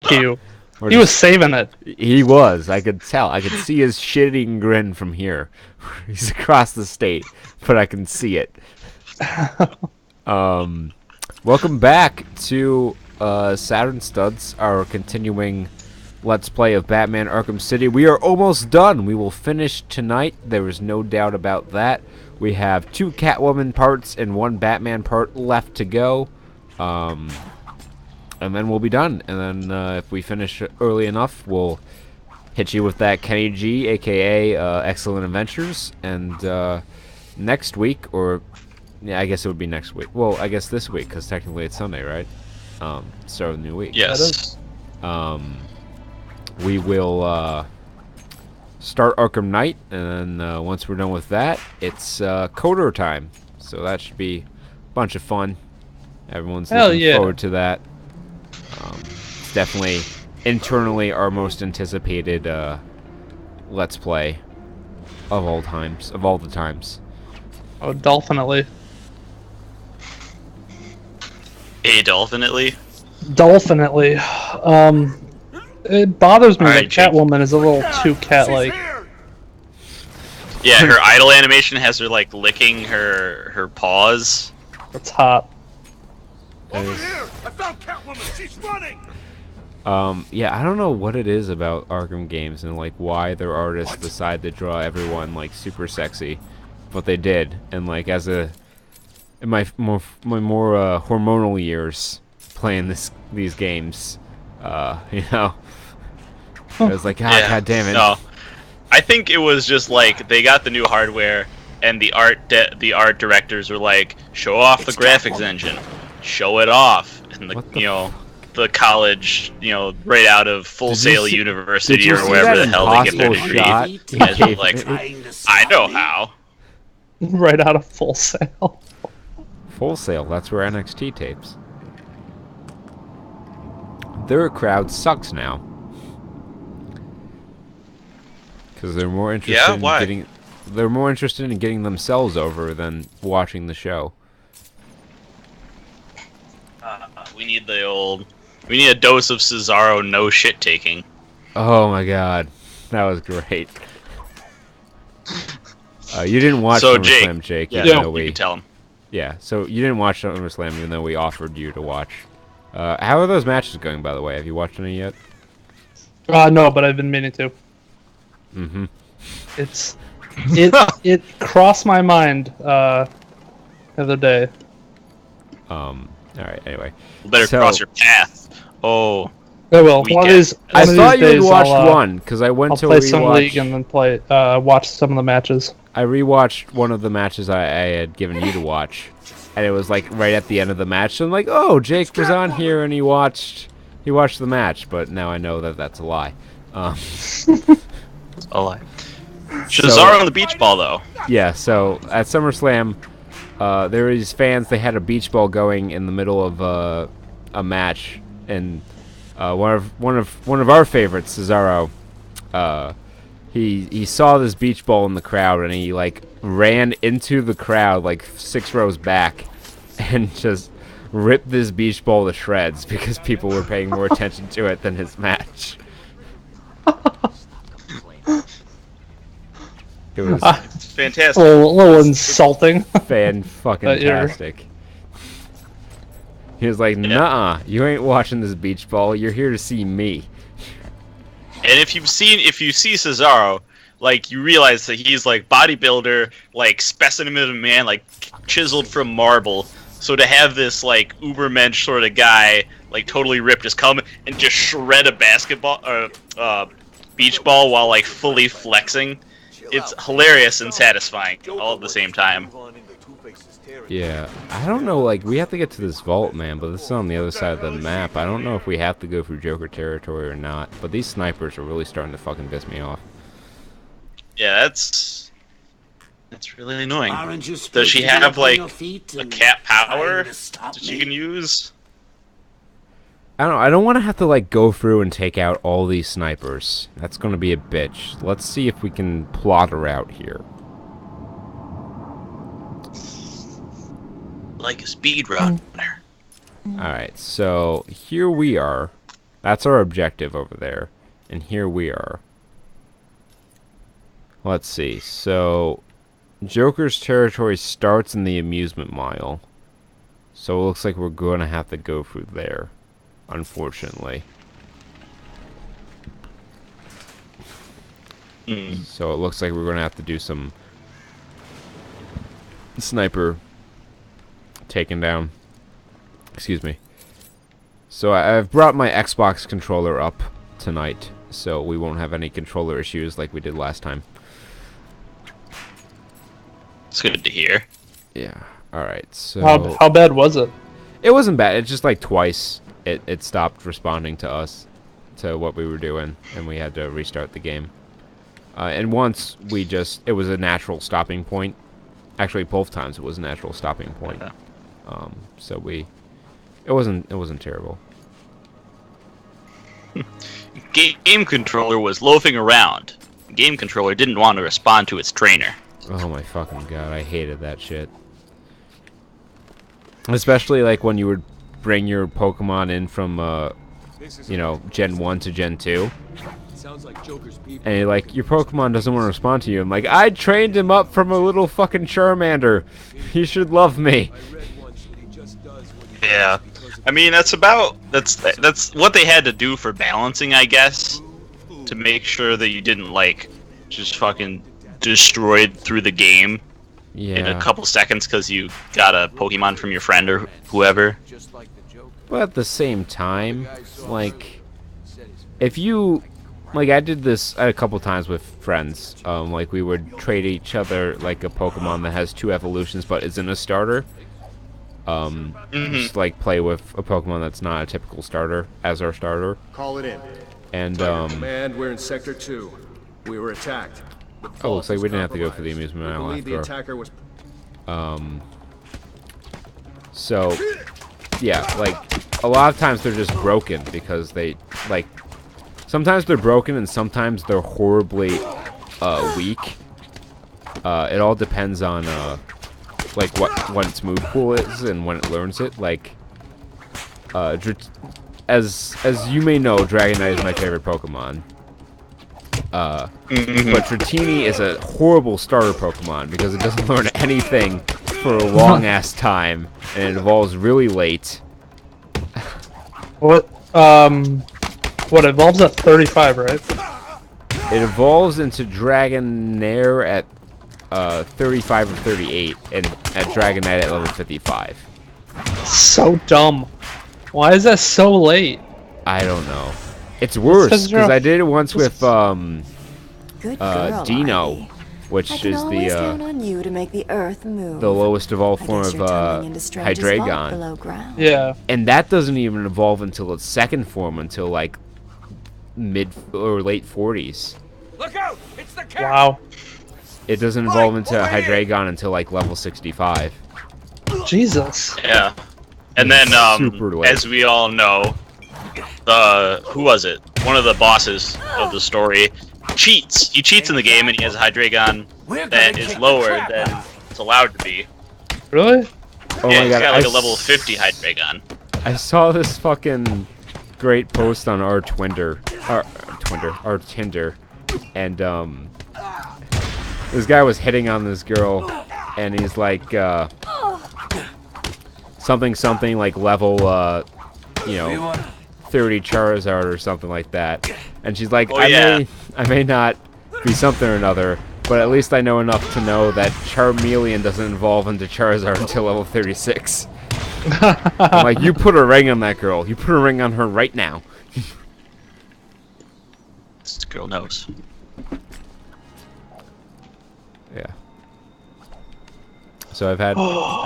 you. We're He was just- saving it. He was. I could tell. I could see his shitting grin from here. He's across the state, but I can see it. Welcome back to Saturn Studs, our continuing Let's Play of Batman Arkham City. We are almost done. We will finish tonight. There is no doubt about that. We have 2 Catwoman parts and 1 Batman part left to go. And then we'll be done. And then if we finish early enough, we'll hit you with that Kenny G, a.k.a. Excellent Adventures. And next week, or... yeah, I guess it would be next week. Well, I guess this week, because technically it's Sunday, right? Start of the new week. Yes. We will start Arkham Knight, and then once we're done with that, it's Coder time. So that should be a bunch of fun. Everyone's looking forward to that. It's definitely internally our most anticipated Let's Play of all times, of all the times. Oh, definitely. Definitely. Definitely. It bothers me All that right, Jake. Catwoman is a little too cat-like. Yeah, her idle animation has her like licking her paws. It's hot. Over here! I found Catwoman! She's running! Yeah, I don't know what it is about Arkham games and like why their artists decide to draw everyone like super sexy, but they did. And like as a in my more hormonal years playing these games, you know, I was like, God damn it. No, I think it was just like they got the new hardware and the art directors were like, show off the graphics engine, show it off, and the college, right out of Full Sail did University you or see wherever that the hell they get their impossible degree. shot? Guys were like, I know how. Right out of Full Sail. Full Sail, that's where NXT tapes. Their crowd sucks now. Because they're more interested in why? getting themselves over than watching the show. We need a dose of Cesaro no shit taking. Oh my god. That was great. You didn't watch So SummerSlam, Jake. Yeah, even though you can tell him. Yeah, so you didn't watch SummerSlam even though we offered you to watch. How are those matches going, by the way? Have you watched any yet? No, but I've been meaning to. Mm-hmm. It crossed my mind the other day. Alright, anyway. Better So- cross your path. Oh. I will. We One of get- these. I one of thought these you had days watched I'll, one, because I went I'll to play some league rewatch. and then watch some of the matches. I rewatched one of the matches I had given you to watch, and it was like right at the end of the match. So I'm like, oh, Jake was on here and he watched the match, but now I know that that's a lie. A lie. Cesaro on the beach ball though. Yeah, so at SummerSlam, there were these fans. They had a beach ball going in the middle of a match, and one of our favorites, Cesaro, he saw this beach ball in the crowd, and he like ran into the crowd like 6 rows back, and just ripped this beach ball to shreds because people were paying more attention to it than his match. It was Fantastic. A little insulting. fan-fucking-tastic. He was like, "Nuh-uh, you ain't watching this beach ball. You're here to see me." And if you see Cesaro, like you realize that he's like bodybuilder, like specimen of man, like chiseled from marble. So to have this like ubermensch sort of guy, like totally ripped, just come and just shred a basketball or beach ball while like fully flexing, it's hilarious and satisfying all at the same time. Yeah, I don't know, like, we have to get to this vault, man, but this is on the other side of the map. I don't know if we have to go through Joker territory or not, but these snipers are really starting to fucking piss me off. Yeah, that's really annoying. Does she have like a cat power that she can use? I don't know, I don't want to have to, like, go through and take out all these snipers. That's going to be a bitch. Let's see if we can plot her out here. Like a speed runner. Alright, so here we are. That's our objective over there. And here we are. Let's see. So, Joker's territory starts in the amusement mile. So it looks like we're going to have to go through there, unfortunately. So it looks like we're going to have to do some sniper taking down. Excuse me. So I've brought my Xbox controller up tonight, so we won't have any controller issues like we did last time. It's good to hear. Yeah. All right. So How bad was it? it wasn't bad. It's just like twice it stopped responding to us, to what we were doing, and we had to restart the game. And once it was a natural stopping point. Actually, both times it was a natural stopping point. So it wasn't terrible. Game controller was loafing around. Game controller didn't want to respond to its trainer. Oh my fucking god, I hated that shit. Especially like when you would bring your Pokemon in from Gen 1 to Gen 2. Sounds like Joker's people. And like your Pokemon doesn't want to respond to you. I'm like, I trained him up from a little fucking Charmander. He should love me. Yeah. I mean, that's what they had to do for balancing, I guess, to make sure that you didn't like just fucking destroyed through the game in a couple seconds because you got a Pokemon from your friend or whoever. But at the same time, like, if you, like, I did this a couple times with friends. Like, we would trade each other, like, a Pokemon that has 2 evolutions but isn't a starter. Just, like, play with a Pokemon that's not a typical starter as our starter. Call it in. And, Command, we're in Sector 2. We were attacked. Oh, looks like we didn't have to go for the amusement island after. The attacker was... So, yeah, like, a lot of times they're just broken because they, like, sometimes they're broken and sometimes they're horribly, weak. It all depends on, like, what its move pool is and when it learns it. Like, as you may know, Dragonite is my favorite Pokemon. But Dratini is a horrible starter Pokemon because it doesn't learn anything for a long-ass time, and it evolves really late. What evolves at 35, right? It evolves into Dragonair at 35 or 38, and at Dragonite at level 55. So dumb. Why is that so late? I don't know. It's worse because I did it once with Good girl, Dino, Ivy. which I can is always count on you to make the earth move. the lowest evolved I form guess of you're tumbling into Strange's vault Hydreigon. below ground. Yeah. And that doesn't even evolve until its second form until like mid or late 40s. Look out! It's the cat! Wow. It doesn't evolve into Hydreigon until like level 65. Jesus. Yeah. And then, Super late. as we all know, who was it? One of the bosses of the story cheats. He cheats in the game, and he has a Hydreigon that is lower than it's allowed to be. Really? Oh Yeah, my he's god! got like a level 50 Hydreigon. I saw this fucking great post on our Tinder, and this guy was hitting on this girl, and he's like something like level 30 Charizard or something like that, and she's like, I may not be something or another, but at least I know enough to know that Charmeleon doesn't evolve into Charizard until level 36. I'm like, you put a ring on that girl. You put a ring on her right now. This girl knows. Yeah. So I've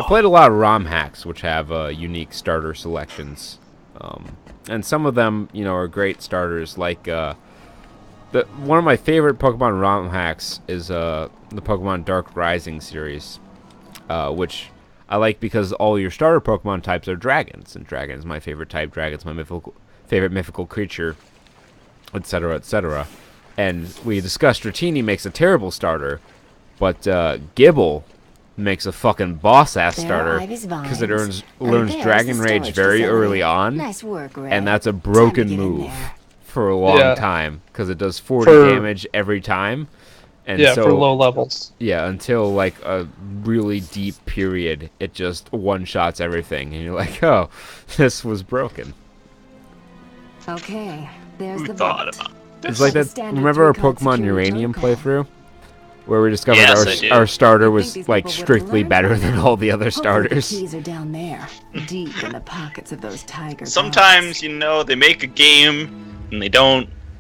played a lot of ROM hacks, which have unique starter selections, and some of them, are great starters. Like one of my favorite Pokemon ROM hacks is the Pokemon Dark Rising series, which I like because all your starter Pokemon types are dragons, and dragon is my favorite type. Dragon's my favorite mythical creature, etc., etc. And we discussed Dratini makes a terrible starter, but Gibble makes a fucking boss-ass There are starter Ivy's because it vines. learns And there's Dragon the Rage storage very facility. early on, Nice work, Red. and that's a Time to broken get in move there. for a long Yeah. time because it does 40 For- damage every time. And Yeah, so, for low levels. yeah, until like a really deep period, it just one-shots everything, and you're like, oh, this was broken. Okay, there's Who the thought vault. about It's like that. Standard Remember our three-card Pokemon security Uranium protocol. playthrough, where we discovered Yes, I do. our starter You'd was think these like people would've strictly learned better by than now. all the other Hopefully starters. The keys are down there, deep in the pockets of those tiger. Sometimes, you know, they make a game and they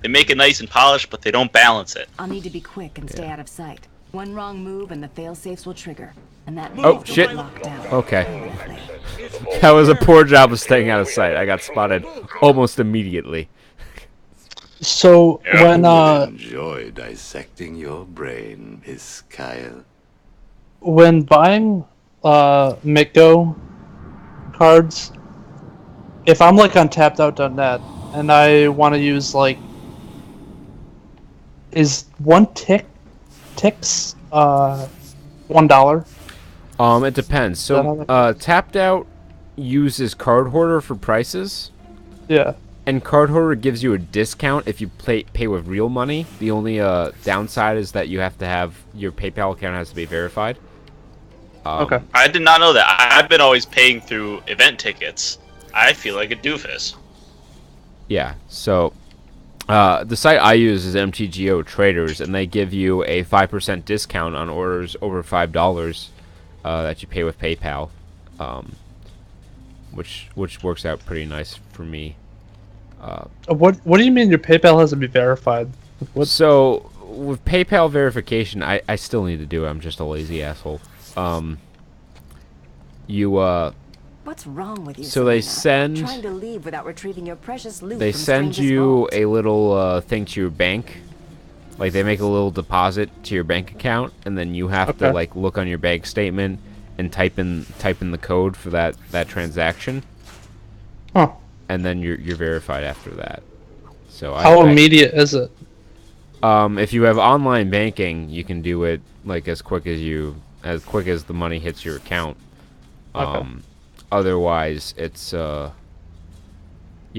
make it nice and polished, but they don't balance it. I'll need to be quick and stay out of sight. One wrong move and the fail-safes will trigger. And that Oh, vault will shit. be locked down. Okay, permanently. that was a poor job of staying out of sight. I got spotted almost immediately. So when Enjoy dissecting your brain, Miss Kyle. buying Mitgo cards, if I'm like on tappedout.net and I want to use like, is one ticks $1? It depends. that So, how Tapped Out uses Card Hoarder for prices, Yeah. and Card Hoarder gives you a discount if you pay with real money. The only downside is that you have to have your PayPal account has to be verified. Okay. I did not know that. I've been always paying through event tickets. I feel like a doofus. Yeah, so the site I use is MTGO Traders, and they give you a 5% discount on orders over $5 that you pay with PayPal, which works out pretty nice for me. What do you mean your PayPal has to be verified? What? So with PayPal verification, I still need to do it. I'm just a lazy asshole. What's wrong with you? So they Selena? send- Trying to leave without retrieving your precious loot They from send Strange's you vault. a little thing to your bank. Like they make a little deposit to your bank account, and then you have to Okay. like look on your bank statement and type in the code for that transaction, Huh. and then you're verified after that. So How immediate is it? if you have online banking, you can do it like as quick as the money hits your account. Okay. Otherwise, it's you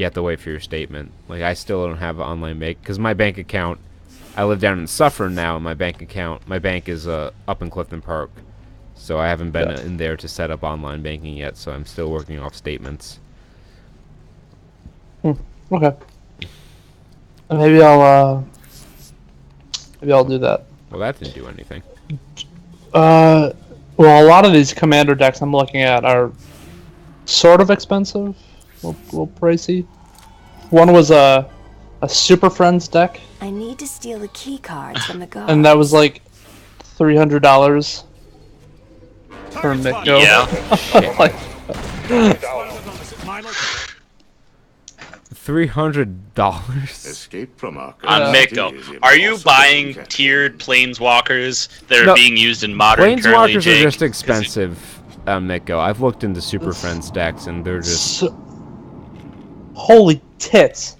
have to wait for your statement. Like I still don't have online bank because my bank account. I live down in Suffern now, and my bank is up in Clifton Park, so I haven't been in there to set up online banking yet. So I'm still working off statements. Okay. Maybe I'll do that. Well, that didn't do anything. Well, a lot of these commander decks I'm looking at are sort of expensive, a little pricey. One was a Super Friends deck, I need to steal the key cards from the guards. and that was like $300 for Mitgo. Yeah. Like, $300. Escape from Arkham. On Mako, are you buying tiered planeswalkers that are No, being used in modern currently, Planeswalkers are Jake? just expensive on Mitgo. I've looked into Super Friends decks, and they're just holy tits.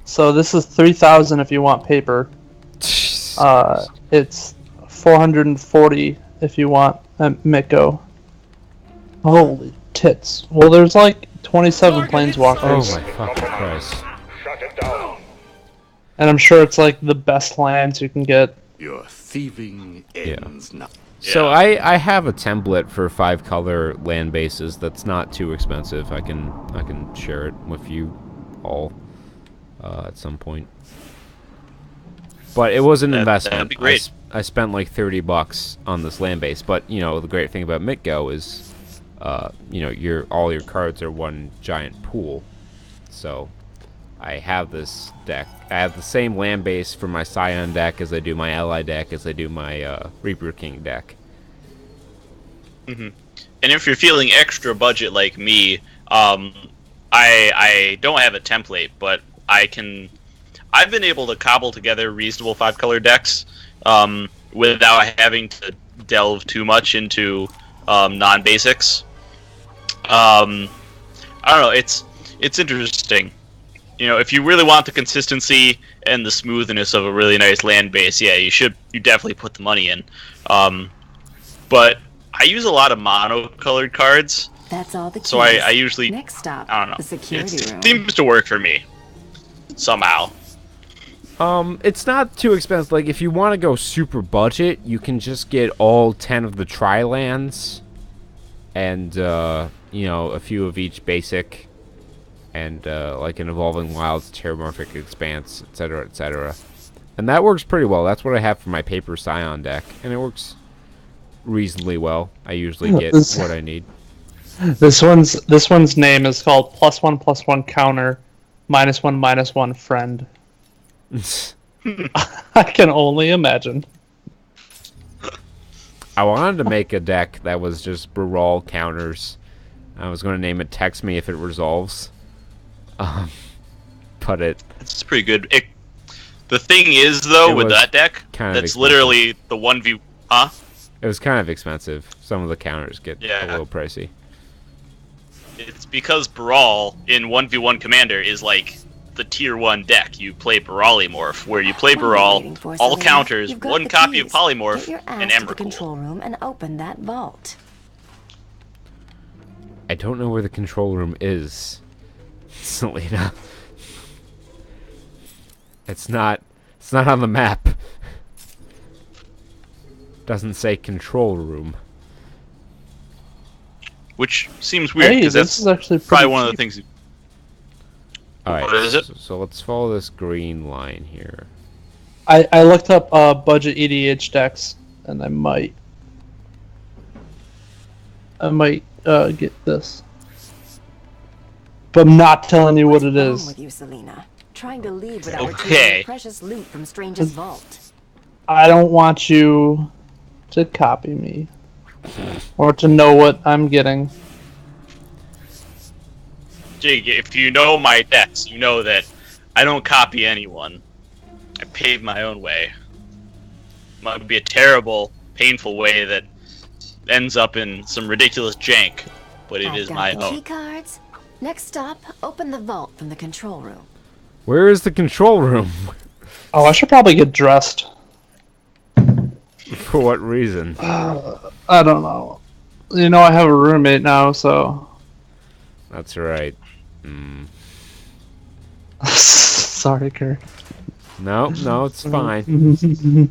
So this is 3,000 if you want paper. It's 440 if you want Mitgo. Holy tits. Well, there's like 27 oh planeswalkers, my fucking Christ. and I'm sure it's like the best lands you can get. Your thieving ends now. So I have a template for 5-color land bases that's not too expensive. I can share it with you all at some point. But it was an investment. That'd be great. I spent like $30 on this land base. But you know the great thing about Mitgo is, you know all your cards are one giant pool. So I have this deck. I have the same land base for my Scion deck as I do my Ally deck, as I do my Reaper King deck. And if you're feeling extra budget like me, I don't have a template, but I've been able to cobble together reasonable 5-color decks without having to delve too much into non-basics. I don't know. It's interesting. You know, if you really want the consistency and the smoothness of a really nice land base, yeah, you definitely put the money in. but I use a lot of mono-colored cards, That's all the keys. so I usually Next stop, I don't know. the security room. It seems to work for me somehow. It's not too expensive. Like, if you want to go super budget, you can just get all 10 of the tri-lands, and you know, a few of each basic, and like an Evolving Wilds, Terramorphic Expanse, etc., etc. And that works pretty well. That's what I have for my Paper Scion deck, and it works reasonably well. I usually get what I need. This one's name is called +1/+1 counter, -1/-1 friend. I can only imagine. I wanted to make a deck that was just Brawl counters. I was going to name it Text Me If It Resolves. But It's pretty good. The thing is, though, with that deck, kind of that's literally the 1v... Huh? It was kind of expensive. Some of the counters get a little pricey. It's because Brawl in 1v1 Commander is like the tier 1 deck. You play Brawlymorph, where you play Brawl, all counters, one copy of Polymorph, and Emrakul. Control room and open that vault. I don't know where the control room is, Selena. It's not on the map. Doesn't say control room. Which seems weird, because this is actually probably one of the things... Alright, what is it? So let's follow this green line here. I looked up budget EDH decks, and I might get this. But I'm not telling you what it is. With you, Selena? Trying to leave without Okay. retrieving precious loot from Strange's vault. I don't want you to copy me. Or to know what I'm getting. Jake, if you know my decks, you know that I don't copy anyone. I pave my own way. It might be a terrible, painful way that ends up in some ridiculous jank, but it is my own. Key cards. Next stop, open the vault from the control room. Where is the control room? Oh, I should probably get dressed. For what reason? I don't know. You know, I have a roommate now, so... That's right. Sorry, Kurt. No, it's fine.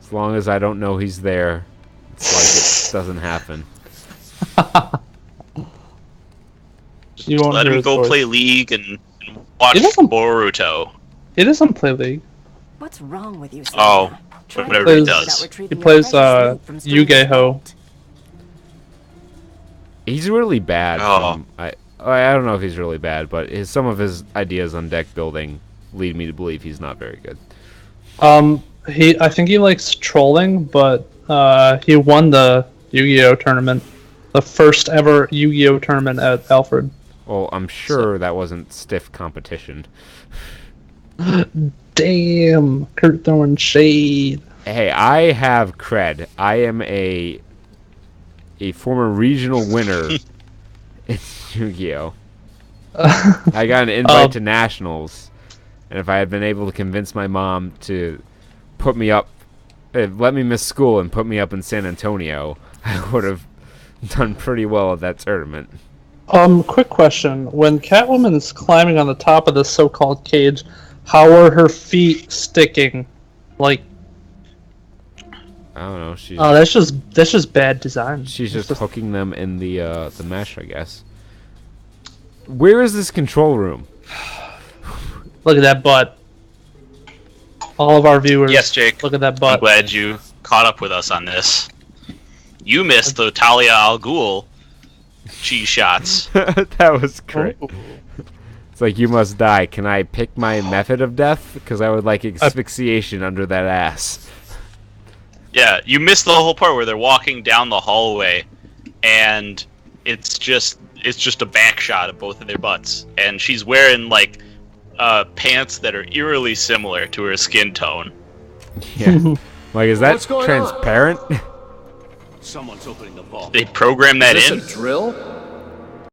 As long as I don't know he's there, it's like it doesn't happen. You won't Let hear him his go voice. play League and watch He doesn't- Boruto. He doesn't play League. What's wrong with you, Oh, Selena? Trying whatever to he leave does. without He retrieving plays your precious loot from Strange's Yu-Gi-Oh! vault. He's really bad. Oh. I don't know if he's really bad, but some of his ideas on deck building lead me to believe he's not very good. I think he likes trolling, but he won the Yu-Gi-Oh! Tournament. The first ever Yu-Gi-Oh! Tournament at Alfred. Well, I'm sure that wasn't stiff competition. Damn, Kurt throwing shade. Hey, I have cred. I am a former regional winner in Yu-Gi-Oh! I got an invite to nationals, and if I had been able to convince my mom to put me up, let me miss school and put me up in San Antonio, I would have done pretty well at that tournament. Quick question. When Catwoman is climbing on the top of this so-called cage, how are her feet sticking? Like, I don't know. She's that's just bad design. she's just hooking them in the mesh, I guess. Where is this control room? Look at that butt. All of our viewers. Yes, Jake. Look at that I'm butt. glad you caught up with us on this. You missed the Talia al Ghul cheese shots. That was great. Oh. It's like, you must die. Can I pick my method of death? Because I would like asphyxiation under that ass. Yeah, you missed the whole part where they're walking down the hallway, and it's just a back shot of both of their butts, and she's wearing like pants that are eerily similar to her skin tone. Yeah. Like, is that What's going on? transparent? Someone's opening the vault. They programmed that Is in. this a drill?